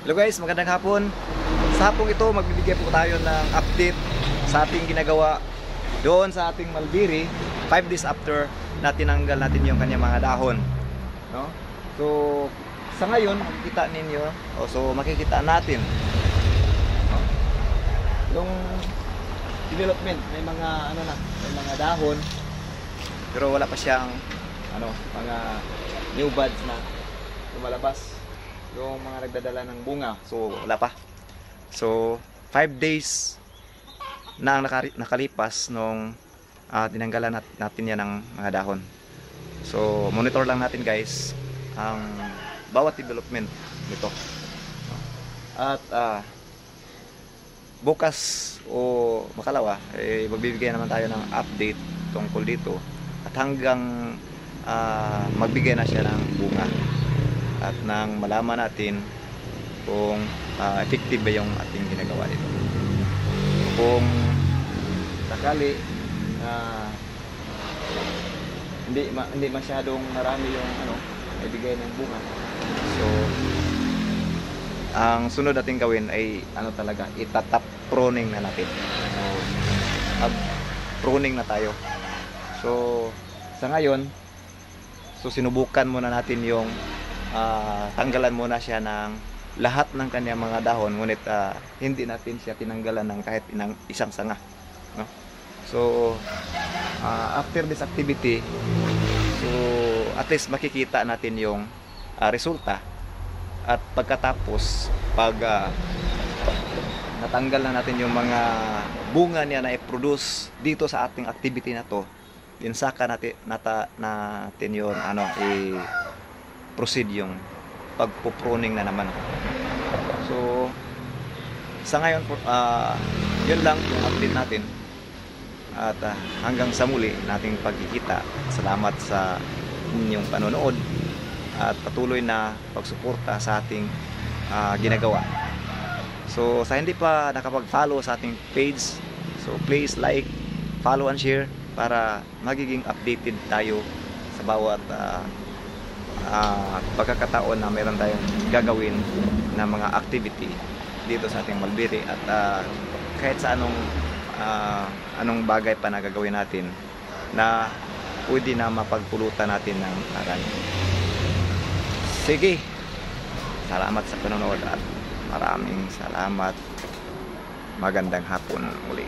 Hello guys, magandang hapon. Sa hapong ito, magbibigay po tayo ng update sa ating ginagawa doon sa ating Malbiri 5 days after na tinanggal natin yung kanyang mga dahon, no? So, sa ngayon, makikita ninyo, makikita natin, no? Yung development, may mga may mga dahon, pero wala pa siyang mga new buds na lumalabas. Yung mga nagdadala ng bunga, so wala pa. So 5 days na ang nakalipas nung tinanggalan natin yan ng mga dahon. So monitor lang natin guys ang bawat development nito. At bukas o makalawa magbibigay naman tayo ng update tungkol dito at hanggang magbigay na siya ng bunga at nang malaman natin kung effective ba yung ating ginagawa dito. Kung sakali hindi masyadong marami yung ibigay ng bunga, so ang sunod natin gawin ay talaga itatap pruning na natin. So pruning na tayo. So sa ngayon, sinubukan muna natin yung tanggalan muna siya ng lahat ng kanyang mga dahon, ngunit hindi natin siya tinanggalan ng kahit isang sanga, no? So after this activity, so at least makikita natin yung resulta, at pagkatapos pag natanggal na natin yung mga bunga niya na i-produce dito sa ating activity na to, din saka natin yun proceed yung pagpo-pruning na naman. So sa ngayon yun lang yung update natin, at hanggang sa muli nating pagkikita. Salamat sa inyong panonood at patuloy na pagsuporta sa ating ginagawa. So sa hindi pa nakapag-follow sa ating page, so please like, follow and share para magiging updated tayo sa bawat pagkakataon na meron tayong gagawin na mga activity dito sa ating Malbiri, at kahit sa anong bagay pa na gagawin natin na pwede na mapagpulutan natin ng aral. Sige, salamat sa panonood at maraming salamat. Magandang hapon muli.